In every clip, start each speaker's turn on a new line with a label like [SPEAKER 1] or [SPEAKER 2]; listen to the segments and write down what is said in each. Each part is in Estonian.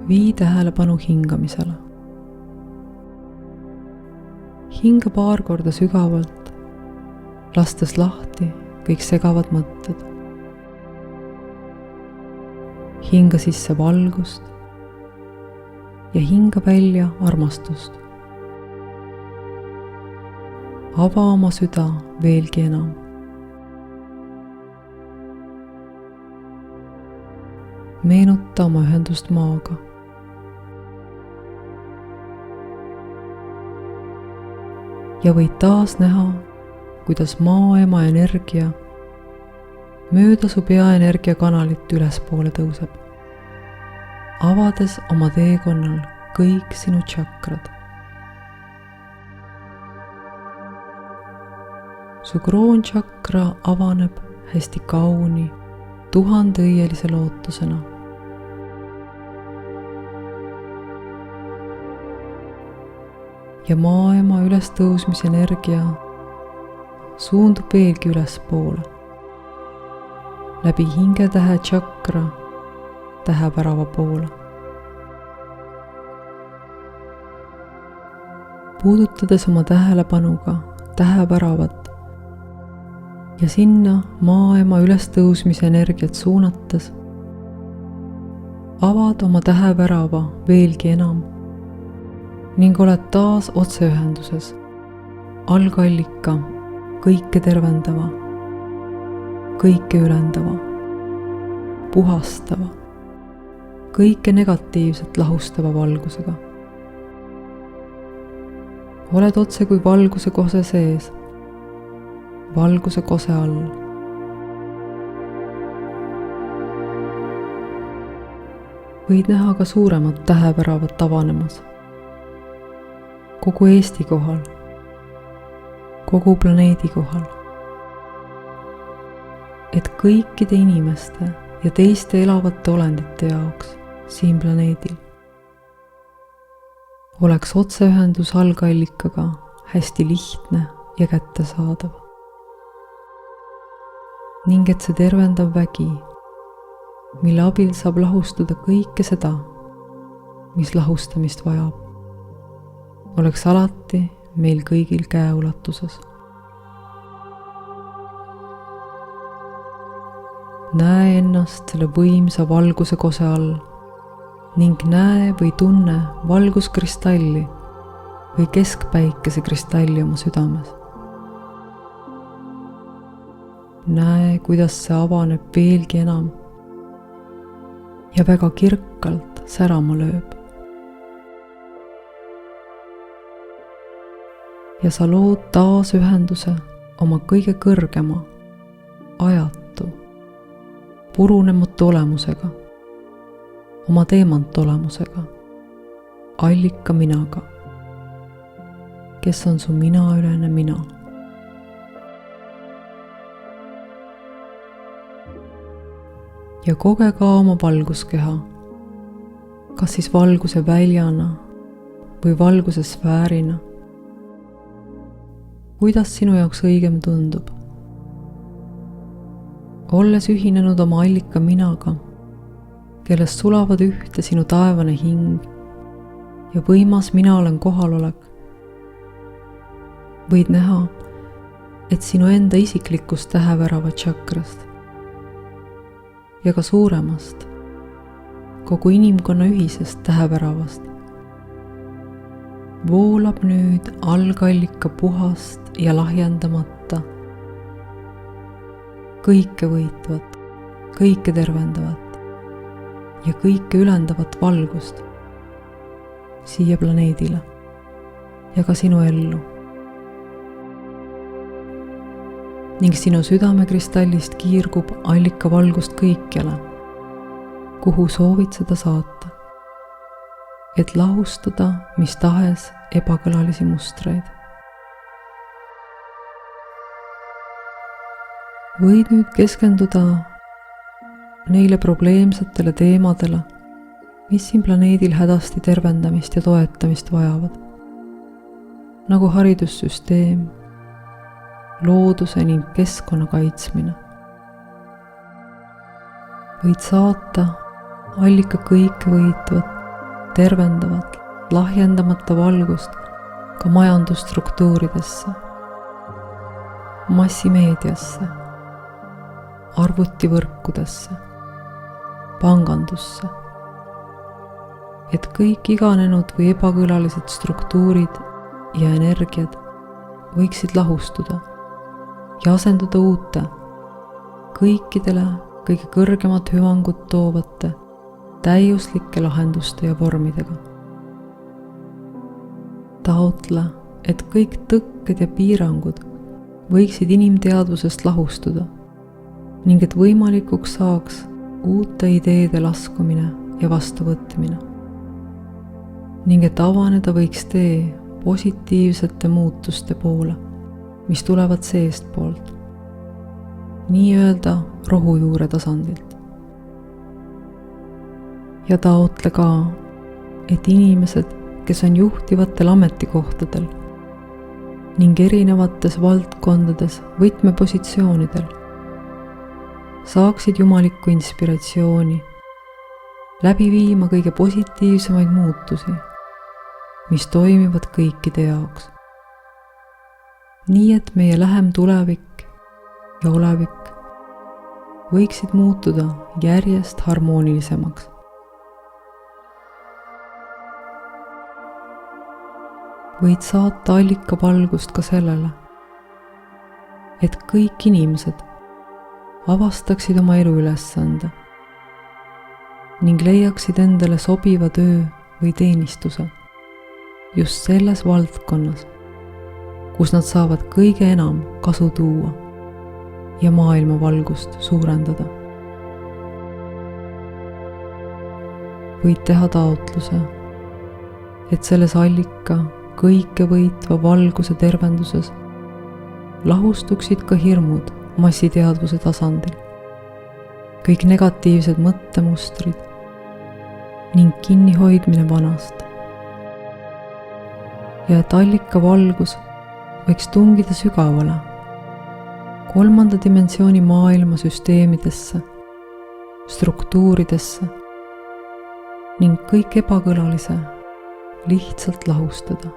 [SPEAKER 1] Vii tähelepanu hingamisele. Hinga paar korda sügavalt, lastes lahti kõik segavad mõtted. Hinga sisse valgust ja hinga välja armastust. Ava oma süda veelgi enam. Meenuta oma ühendust maaga. Ja võid taas näha, kuidas maaema energia mööda su peaenergia kanalit ülespoole tõuseb, avades oma teekonnal kõik sinu tšakrad. Su kroontšakra avaneb hästi kauni, 1000-õielise lootusena. Ja maaema ülestõusmise energia suundub veelgi ülespoole, läbi hingetähe tšakra tähevärava poole. Puudutades oma tähelepanuga täheväravat ja sinna maaema ülestõusmise energiat suunates, avad oma tähevärava veelgi enam ning oled taas otseühenduses algallika kõike tervendava, kõike ülendava, puhastava, kõike negatiivset lahustava valgusega. Oled otse kui valguse kose sees, valguse kose all. Võid näha ka suuremat täheväravat avanemas. Kogu Eesti kohal, kogu planeedi kohal. Et kõikide inimeste ja teiste elavate olendite jaoks siin planeedil oleks otseühendus algallikaga hästi lihtne ja kättesaadav. Ning et see tervendav vägi, mille abil saab lahustada kõike seda, mis lahustamist vajab, oleks alati meil kõigil käeulatuses. Näe ennast selle võimsa valguse kose all ning näe või tunne valguskristalli või keskpäikese kristalli oma südames. Näe, kuidas see avaneb veelgi enam ja väga kirkalt särama lööb. Ja sa lood taas ühenduse oma kõige kõrgema, ajatu, purunematu olemusega, oma teemantolemusega, allika minaga, kes on su minaülene mina. Ja koge ka oma valguskeha, kas siis valguse väljana või valguse sfäärina. Kuidas sinu jaoks õigem tundub? Olles ühinenud oma allika minaga, kellest sulavad ühte sinu taevane hing ja võimas mina olen kohalolek, võid näha, et sinu enda isiklikust tähevärava tšakrast ja ka suuremast, kogu inimkonna ühisest täheväravast voolab nüüd algallika puhast ja lahjendamata, kõike võitvat, kõike tervendavat ja kõike ülendavat valgust siia planeedile ja ka sinu ellu. Ning sinu südamekristallist kiirgub allika valgust kõikjale, kuhu soovid seda saata, et lahustada mis tahes ebakõlalisi mustreid. Võid nüüd keskenduda neile probleemsetele teemadele, mis siin planeedil hädasti tervendamist ja toetamist vajavad, nagu haridussüsteem, looduse ning keskkonna kaitsmine. Võid saata allika kõike võitvat tervendavat, lahjendamata valgust ka majandusstruktuuridesse, massimeediasse, arvutivõrkudesse, pangandusse, et kõik iganenud või ebakõlalised struktuurid ja energiad võiksid lahustuda ja asenduda uute, kõikidele kõige kõrgemat hüvangut toovate täiuslike lahenduste ja vormidega. Taotle, et kõik tõkked ja piirangud võiksid inimteadvusest lahustuda ning et võimalikuks saaks uute ideede laskumine ja vastuvõtmine ning et avaneda võiks tee positiivsete muutuste poole, mis tulevad seestpoolt, nii-öelda rohujuure tasandilt. Ja taotle ka, et inimesed, kes on juhtivatel ametikohtadel ning erinevates valdkondades võtmepositsioonidel, saaksid jumalikku inspiratsiooni läbi viima kõige positiivsemaid muutusi, mis toimivad kõikide jaoks. Nii et meie lähem tulevik ja olevik võiksid muutuda järjest harmoonilisemaks. Võid saata allika valgust ka sellele, et kõik inimesed avastaksid oma eluülesande ning leiaksid endale sobiva töö või teenistuse just selles valdkonnas, kus nad saavad kõige enam kasu tuua ja maailma valgust suurendada. Võid teha taotluse, et selles allika kõike võitva valguse tervenduses lahustuksid ka hirmud massiteadvuse tasandil, kõik negatiivsed mõttemustrid ning kinnihoidmine vanast. Ja et allika valgus võiks tungida sügavale, kolmanda dimensiooni maailma süsteemidesse, struktuuridesse ning kõik ebakõlalise lihtsalt lahustada.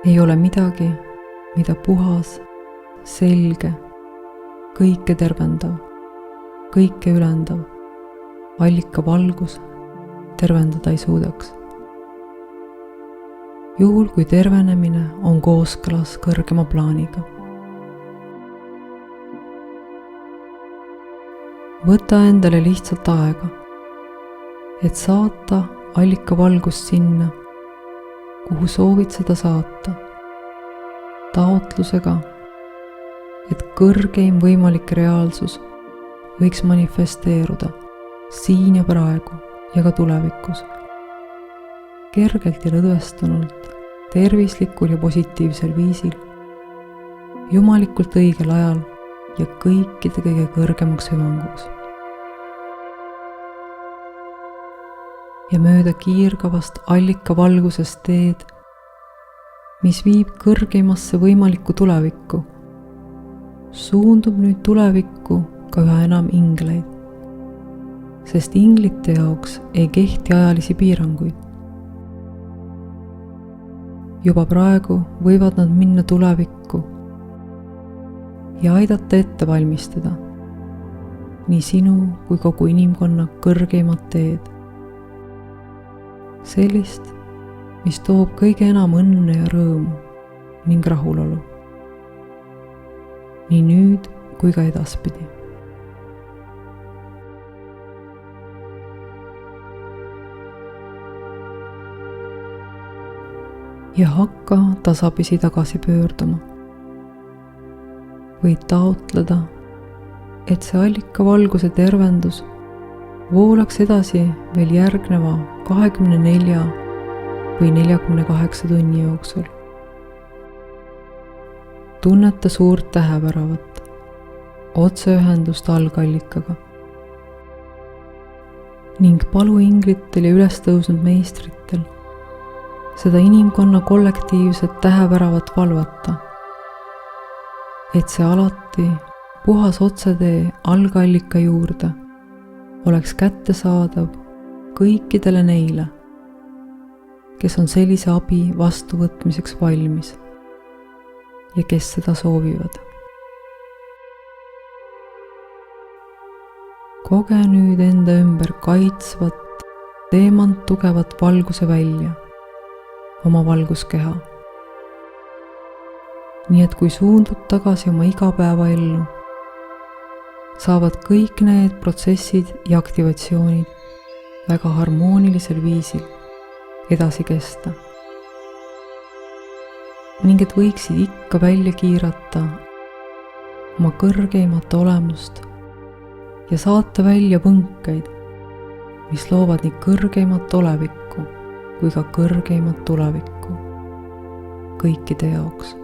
[SPEAKER 1] Ei ole midagi, mida puhas, selge, kõike tervendav, kõike ülendav, allika valgus tervendada ei suudaks. Juhul kui tervenemine on kooskõlas kõrgema plaaniga. Võta endale lihtsalt aega, et saata allika valgust sinna, kuhu soovid seda saata, taotlusega, et kõrgeim võimalik reaalsus võiks manifesteeruda siin ja praegu ja ka tulevikus, kergelt ja lõdvestunult, tervislikul ja positiivsel viisil, jumalikult õigel ajal ja kõikide kõige kõrgemaks hüvanguks. Ja mööda kiirgavast allika valgusest teed, mis viib kõrgeimasse võimalikku tulevikku, suundub nüüd tulevikku ka üha enam ingleid, sest inglite jaoks ei kehti ajalisi piiranguid. Juba praegu võivad nad minna tulevikku ja aidata ette valmistada nii sinu kui kogu inimkonna kõrgeimat teed. Sellist, mis toob kõige enam õnne ja rõõmu ning rahulolu. Nii nüüd kui ka edaspidi. Ja hakka tasapisi tagasi pöörduma. Võid taotleda, et see allika valguse tervendus voolaks edasi veel järgneva 24 või 48 tunni jooksul. Tunneta suurt täheväravat, otseühendust algallikaga ning palu inglitel ja üles tõusnud meistritel seda inimkonna kollektiivset täheväravat valvata, et see alati puhas otsetee algallika juurde oleks kättesaadav kõikidele neile, kes on sellise abi vastuvõtmiseks valmis ja kes seda soovivad. Koge nüüd enda ümber kaitsvat, teemant tugevat valguse välja, oma valguskeha. Nii et kui suundud tagasi oma igapäevaellu, saavad kõik need protsessid ja aktivatsioonid väga harmoonilisel viisil edasi kesta. Ning et võiksid ikka välja kiirata oma kõrgeimat olemust ja saata välja võnkeid, mis loovad nii kõrgeimat olevikku kui ka kõrgeimat tulevikku kõikide jaoks.